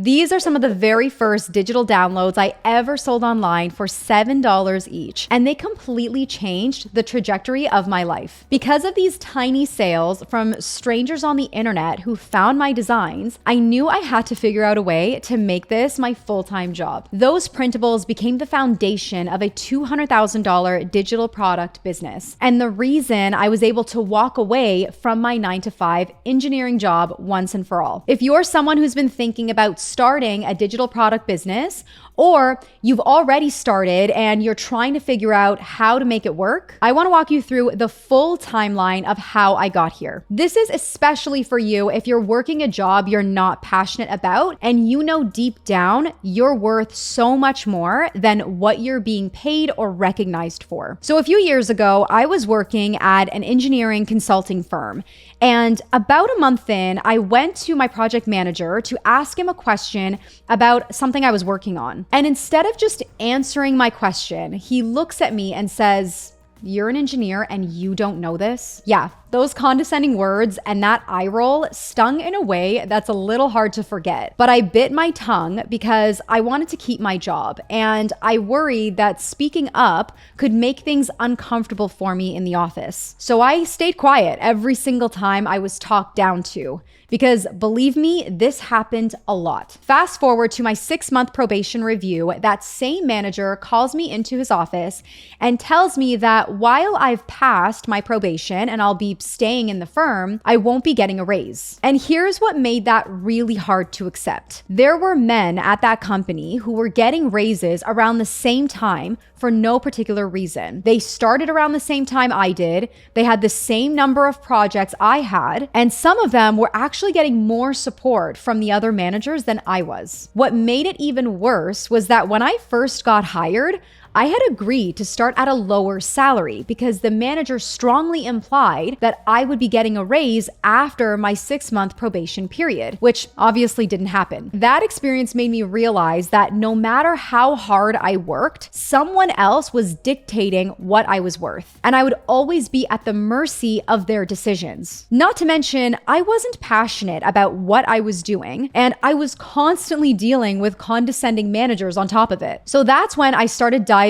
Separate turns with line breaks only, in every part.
These are some of the very first digital downloads I ever sold online for $7 each, and they completely changed the trajectory of my life. Because of these tiny sales from strangers on the internet who found my designs, I knew I had to figure out a way to make this my full-time job. Those printables became the foundation of a $200,000 digital product business, and the reason I was able to walk away from my 9-to-5 engineering job once and for all. If you're someone who's been thinking about starting a digital product business, or you've already started and you're trying to figure out how to make it work, I want to walk you through the full timeline of how I got here. This is especially for you if you're working a job you're not passionate about and you know deep down you're worth so much more than what you're being paid or recognized for. So a few years ago, I was working at an engineering consulting firm, and about a month in, I went to my project manager to ask him a question about something I was working on. And instead of just answering my question, he looks at me and says, "You're an engineer and you don't know this?" Yeah, those condescending words and that eye roll stung in a way that's a little hard to forget. But I bit my tongue because I wanted to keep my job, and I worried that speaking up could make things uncomfortable for me in the office. So I stayed quiet every single time I was talked down to, because believe me, this happened a lot. Fast forward to my 6-month probation review, that same manager calls me into his office and tells me that while I've passed my probation and I'll be staying in the firm, I won't be getting a raise. And here's what made that really hard to accept. There were men at that company who were getting raises around the same time for no particular reason. They started around the same time I did, they had the same number of projects I had, and some of them were actually getting more support from the other managers than I was. What made it even worse was that when I first got hired, I had agreed to start at a lower salary because the manager strongly implied that I would be getting a raise after my 6-month probation period, which obviously didn't happen. That experience made me realize that no matter how hard I worked, someone else was dictating what I was worth, and I would always be at the mercy of their decisions. Not to mention, I wasn't passionate about what I was doing, and I was constantly dealing with condescending managers on top of it. So that's when I started diving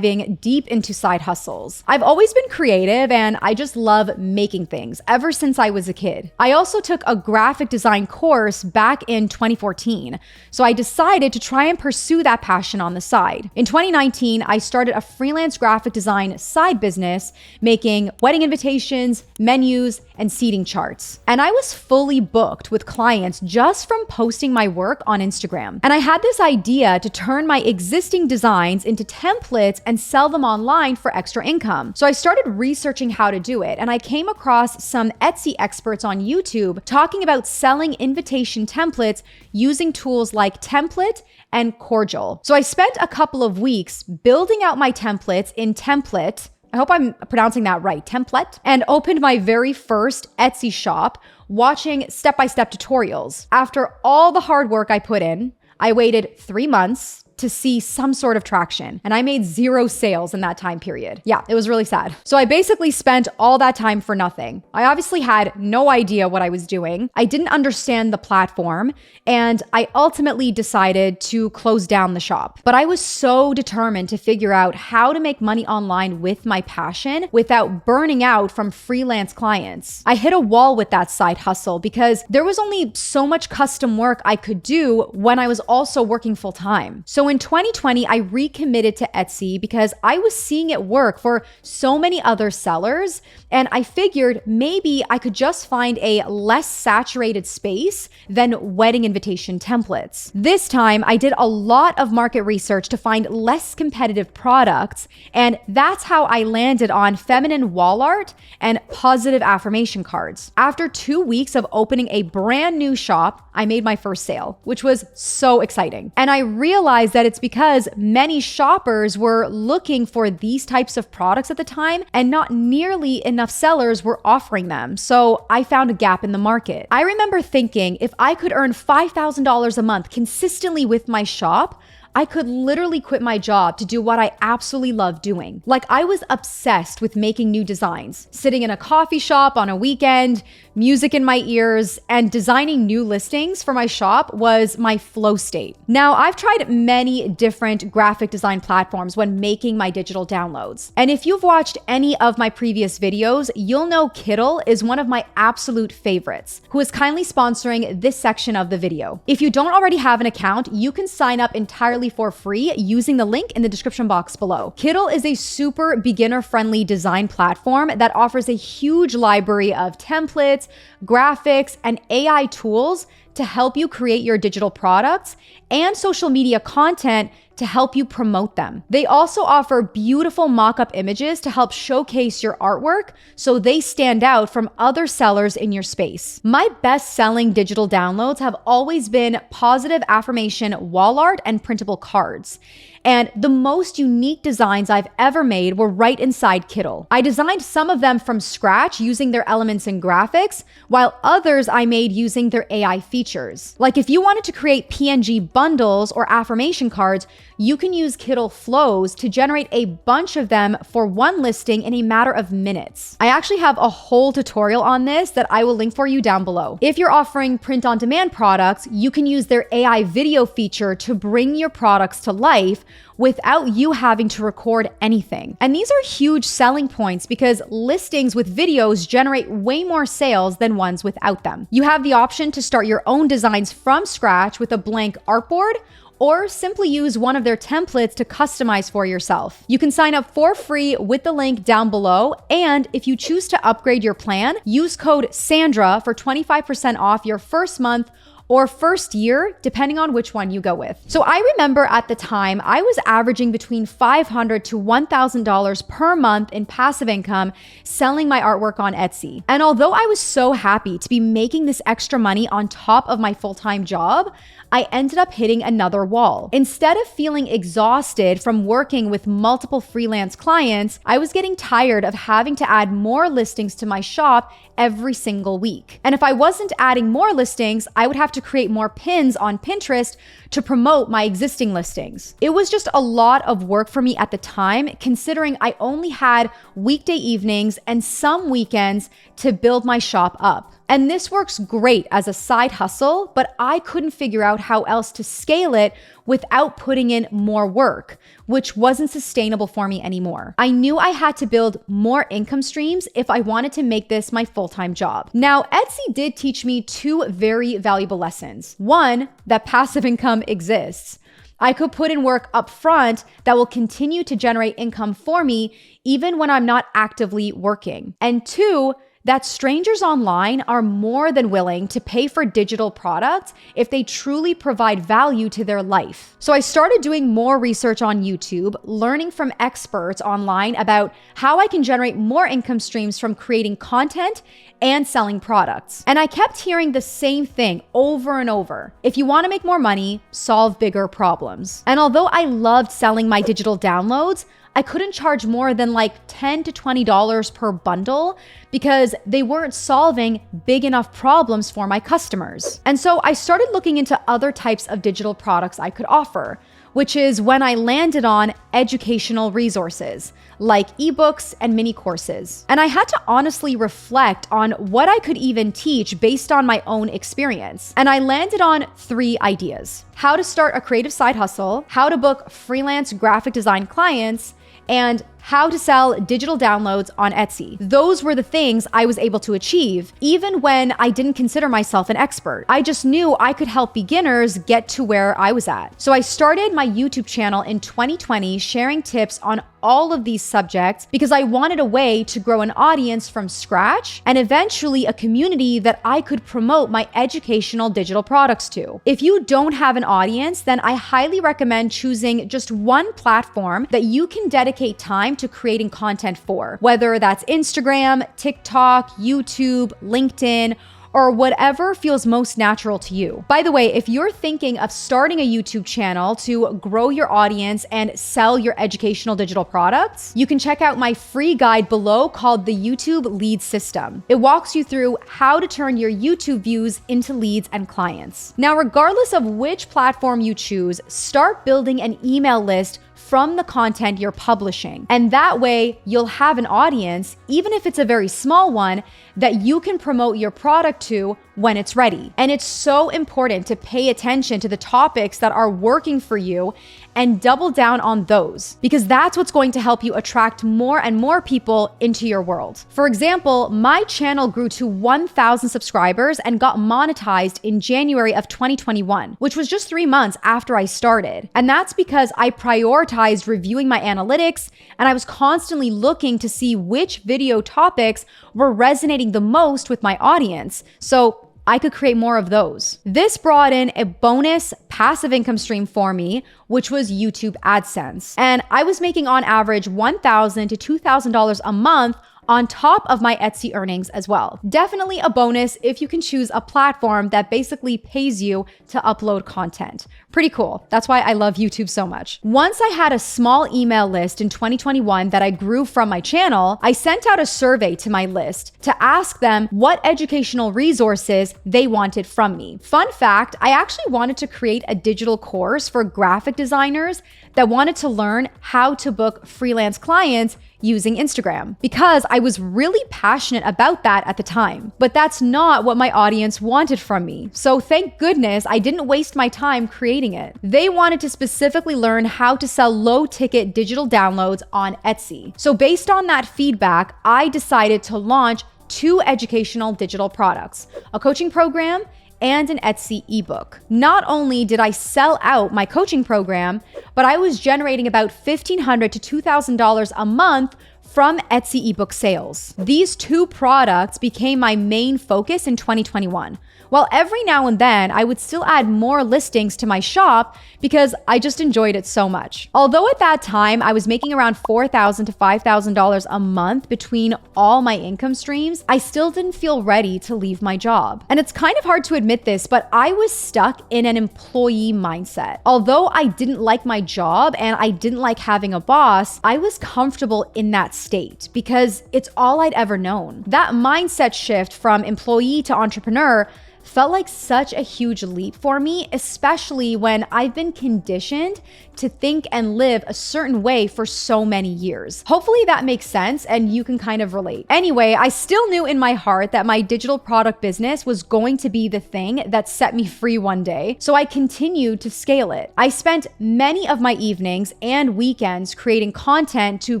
deep into side hustles. I've always been creative and I just love making things ever since I was a kid. I also took a graphic design course back in 2014, so I decided to try and pursue that passion on the side. In 2019, I started a freelance graphic design side business making wedding invitations, menus, and seating charts. And I was fully booked with clients just from posting my work on Instagram. And I had this idea to turn my existing designs into templates and sell them online for extra income. So I started researching how to do it, and I came across some Etsy experts on YouTube talking about selling invitation templates using tools like Template and Cordial. So I spent a couple of weeks building out my templates in Template. I hope I'm pronouncing that right, Template, and opened my very first Etsy shop watching step-by-step tutorials. After all the hard work I put in, I waited 3 months to see some sort of traction, and I made 0 sales in that time period. Yeah, it was really sad. So I basically spent all that time for nothing. I obviously had no idea what I was doing. I didn't understand the platform, and I ultimately decided to close down the shop. But I was so determined to figure out how to make money online with my passion without burning out from freelance clients. I hit a wall with that side hustle because there was only so much custom work I could do when I was also working full time. So in 2020, I recommitted to Etsy because I was seeing it work for so many other sellers, and I figured maybe I could just find a less saturated space than wedding invitation templates. This time, I did a lot of market research to find less competitive products, and that's how I landed on feminine wall art and positive affirmation cards. After 2 weeks of opening a brand new shop, I made my first sale, which was so exciting. And I realized that it's because many shoppers were looking for these types of products at the time, and not nearly enough sellers were offering them. So I found a gap in the market. I remember thinking if I could earn $5,000 a month consistently with my shop, I could literally quit my job to do what I absolutely love doing. Like, I was obsessed with making new designs, sitting in a coffee shop on a weekend, music in my ears, and designing new listings for my shop was my flow state. Now, I've tried many different graphic design platforms when making my digital downloads. And if you've watched any of my previous videos, you'll know Kittl is one of my absolute favorites, who is kindly sponsoring this section of the video. If you don't already have an account, you can sign up entirely for free using the link in the description box below. Kittl is a super beginner-friendly design platform that offers a huge library of templates, graphics, and AI tools to help you create your digital products and social media content to help you promote them. They also offer beautiful mock-up images to help showcase your artwork so they stand out from other sellers in your space. My best-selling digital downloads have always been positive affirmation wall art and printable cards. And the most unique designs I've ever made were right inside Kittl. I designed some of them from scratch using their elements and graphics, while others I made using their AI features. Like if you wanted to create PNG bundles or affirmation cards, you can use Kittl Flows to generate a bunch of them for one listing in a matter of minutes. I actually have a whole tutorial on this that I will link for you down below. If you're offering print-on-demand products, you can use their AI video feature to bring your products to life without you having to record anything. And these are huge selling points because listings with videos generate way more sales than ones without them. You have the option to start your own designs from scratch with a blank artboard, or simply use one of their templates to customize for yourself. You can sign up for free with the link down below, and if you choose to upgrade your plan, use code Sandra for 25% off your first month or first year, depending on which one you go with. So I remember at the time, I was averaging between $500 to $1,000 per month in passive income selling my artwork on Etsy. And although I was so happy to be making this extra money on top of my full-time job, I ended up hitting another wall. Instead of feeling exhausted from working with multiple freelance clients, I was getting tired of having to add more listings to my shop every single week. And if I wasn't adding more listings, I would have to create more pins on Pinterest to promote my existing listings. It was just a lot of work for me at the time, considering I only had weekday evenings and some weekends to build my shop up. And this works great as a side hustle, but I couldn't figure out how else to scale it without putting in more work, which wasn't sustainable for me anymore. I knew I had to build more income streams if I wanted to make this my full-time job. Now, Etsy did teach me two very valuable lessons. One, that passive income exists. I could put in work up front that will continue to generate income for me even when I'm not actively working. And two, that strangers online are more than willing to pay for digital products if they truly provide value to their life. So I started doing more research on YouTube, learning from experts online about how I can generate more income streams from creating content and selling products. And I kept hearing the same thing over and over. If you want to make more money, solve bigger problems. And although I loved selling my digital downloads, I couldn't charge more than like $10 to $20 per bundle because they weren't solving big enough problems for my customers. And so I started looking into other types of digital products I could offer, which is when I landed on educational resources like ebooks and mini courses. And I had to honestly reflect on what I could even teach based on my own experience. And I landed on 3 ideas: how to start a creative side hustle, how to book freelance graphic design clients, and how to sell digital downloads on Etsy. Those were the things I was able to achieve, even when I didn't consider myself an expert. I just knew I could help beginners get to where I was at. So I started my YouTube channel in 2020, sharing tips on all of these subjects because I wanted a way to grow an audience from scratch and eventually a community that I could promote my educational digital products to. If you don't have an audience, then I highly recommend choosing just one platform that you can dedicate time to creating content for, whether that's Instagram, TikTok, YouTube, LinkedIn, or whatever feels most natural to you. By the way, if you're thinking of starting a YouTube channel to grow your audience and sell your educational digital products, you can check out my free guide below called the YouTube Lead System. It walks you through how to turn your YouTube views into leads and clients. Now, regardless of which platform you choose, start building an email list from the content you're publishing. And that way you'll have an audience, even if it's a very small one, that you can promote your product to when it's ready. And it's so important to pay attention to the topics that are working for you and double down on those, because that's what's going to help you attract more and more people into your world. For example, my channel grew to 1,000 subscribers and got monetized in January of 2021, which was just 3 months after I started. And that's because I prioritized reviewing my analytics, and I was constantly looking to see which video topics were resonating the most with my audience, so I could create more of those. This brought in a bonus passive income stream for me, which was YouTube AdSense. And I was making on average $1,000 to $2,000 a month on top of my Etsy earnings as well. Definitely a bonus if you can choose a platform that basically pays you to upload content. Pretty cool. That's why I love YouTube so much. Once I had a small email list in 2021 that I grew from my channel, I sent out a survey to my list to ask them what educational resources they wanted from me. Fun fact, I actually wanted to create a digital course for graphic designers that wanted to learn how to book freelance clients using Instagram, because I was really passionate about that at the time. But that's not what my audience wanted from me. So thank goodness I didn't waste my time creating it. They wanted to specifically learn how to sell low-ticket digital downloads on Etsy. So based on that feedback, I decided to launch 2 educational digital products, a coaching program and an Etsy ebook. Not only did I sell out my coaching program, but I was generating about $1,500 to $2,000 a month from Etsy ebook sales. These 2 products became my main focus in 2021. While every now and then I would still add more listings to my shop because I just enjoyed it so much. Although at that time I was making around $4,000 to $5,000 a month between all my income streams, I still didn't feel ready to leave my job. And it's kind of hard to admit this, but I was stuck in an employee mindset. Although I didn't like my job and I didn't like having a boss, I was comfortable in that state because it's all I'd ever known. That mindset shift from employee to entrepreneur felt like such a huge leap for me, especially when I've been conditioned to think and live a certain way for so many years. Hopefully that makes sense and you can kind of relate. Anyway, I still knew in my heart that my digital product business was going to be the thing that set me free one day, so I continued to scale it. I spent many of my evenings and weekends creating content to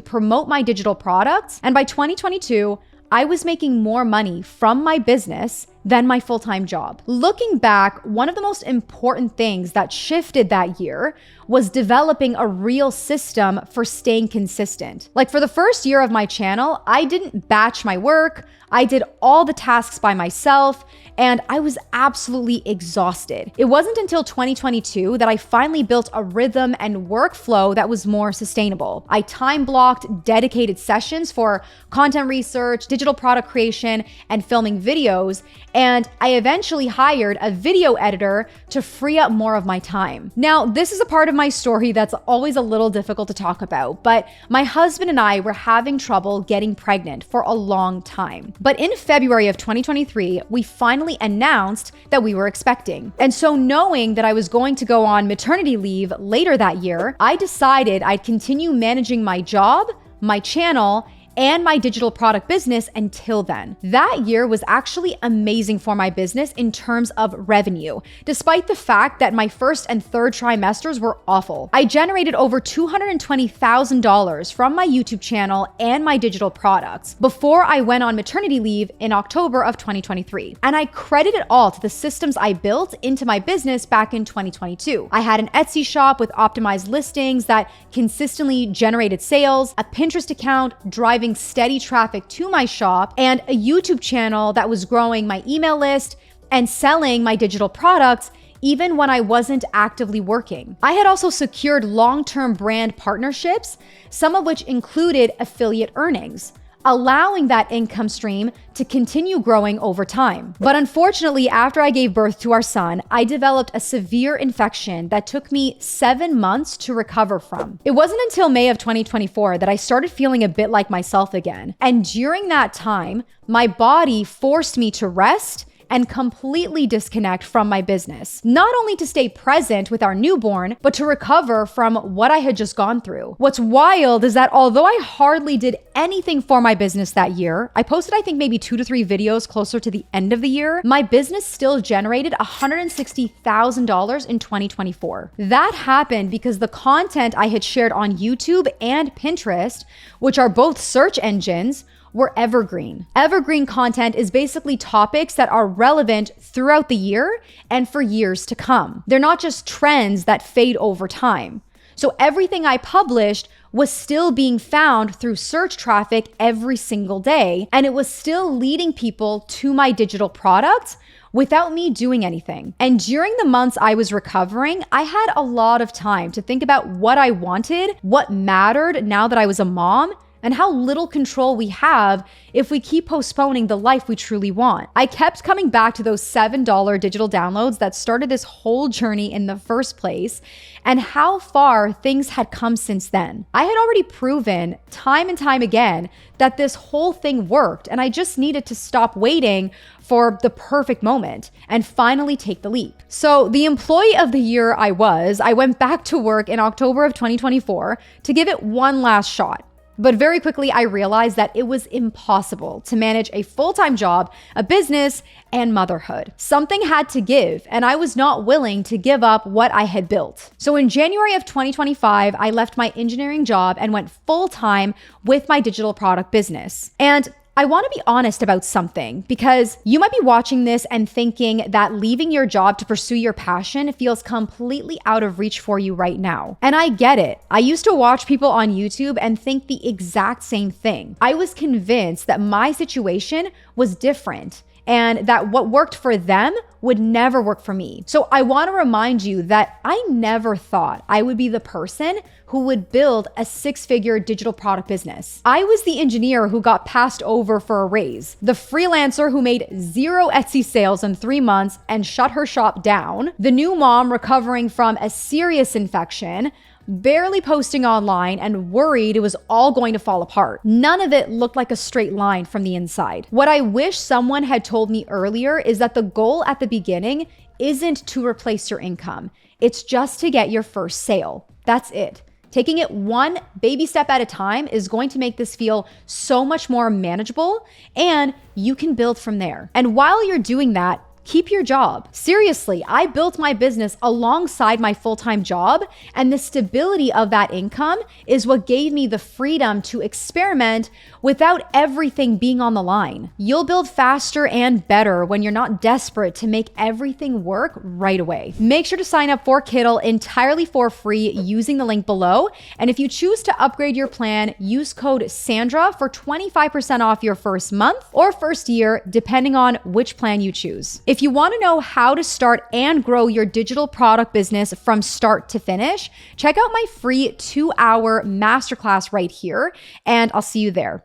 promote my digital products, and by 2022, I was making more money from my business than my full-time job. Looking back, one of the most important things that shifted that year was developing a real system for staying consistent. Like for the first year of my channel, I didn't batch my work, I did all the tasks by myself, and I was absolutely exhausted. It wasn't until 2022 that I finally built a rhythm and workflow that was more sustainable. I time blocked dedicated sessions for content research, digital product creation, and filming videos, and I eventually hired a video editor to free up more of my time. Now, this is a part of my story that's always a little difficult to talk about, but my husband and I were having trouble getting pregnant for a long time. But in February of 2023, we finally announced that we were expecting. And so knowing that I was going to go on maternity leave later that year, I decided I'd continue managing my job, my channel, and my digital product business until then. That year was actually amazing for my business in terms of revenue, despite the fact that my first and third trimesters were awful. I generated over $220,000 from my YouTube channel and my digital products before I went on maternity leave in October of 2023. And I credit it all to the systems I built into my business back in 2022. I had an Etsy shop with optimized listings that consistently generated sales, a Pinterest account driving steady traffic to my shop, and a YouTube channel that was growing my email list and selling my digital products even when I wasn't actively working. I had also secured long-term brand partnerships, some of which included affiliate earnings, allowing that income stream to continue growing over time. But unfortunately, after I gave birth to our son, I developed a severe infection that took me 7 months to recover from. It wasn't until May of 2024 that I started feeling a bit like myself again. And during that time, my body forced me to rest and completely disconnect from my business, not only to stay present with our newborn, but to recover from what I had just gone through. What's wild is that although I hardly did anything for my business that year, I posted I think maybe 2 to 3 videos closer to the end of the year, my business still generated $160,000 in 2024. That happened because the content I had shared on YouTube and Pinterest, which are both search engines, were evergreen. Evergreen content is basically topics that are relevant throughout the year and for years to come. They're not just trends that fade over time. So everything I published was still being found through search traffic every single day, and it was still leading people to my digital products without me doing anything. And during the months I was recovering, I had a lot of time to think about what I wanted, what mattered now that I was a mom, and how little control we have if we keep postponing the life we truly want. I kept coming back to those $7 digital downloads that started this whole journey in the first place, and how far things had come since then. I had already proven time and time again that this whole thing worked, and I just needed to stop waiting for the perfect moment and finally take the leap. So the employee of the year I went back to work in October of 2024 to give it one last shot. But very quickly, I realized that it was impossible to manage a full-time job, a business, and motherhood. Something had to give, and I was not willing to give up what I had built. So in January of 2025, I left my engineering job and went full-time with my digital product business. And I want to be honest about something, because you might be watching this and thinking that leaving your job to pursue your passion feels completely out of reach for you right now. And I get it. I used to watch people on YouTube and think the exact same thing. I was convinced that my situation was different and that what worked for them would never work for me. So I want to remind you that I never thought I would be the person who would build a 6-figure digital product business. I was the engineer who got passed over for a raise, the freelancer who made 0 Etsy sales in 3 months and shut her shop down, the new mom recovering from a serious infection, barely posting online and worried it was all going to fall apart. None of it looked like a straight line from the inside. What I wish someone had told me earlier is that the goal at the beginning isn't to replace your income. It's just to get your first sale. That's it. Taking it one baby step at a time is going to make this feel so much more manageable, and you can build from there. And while you're doing that, keep your job. Seriously, I built my business alongside my full-time job, and the stability of that income is what gave me the freedom to experiment without everything being on the line. You'll build faster and better when you're not desperate to make everything work right away. Make sure to sign up for Kittl entirely for free using the link below. And if you choose to upgrade your plan, use code Sandra for 25% off your first month or first year, depending on which plan you choose. If you want to know how to start and grow your digital product business from start to finish, check out my free 2-hour masterclass right here, and I'll see you there.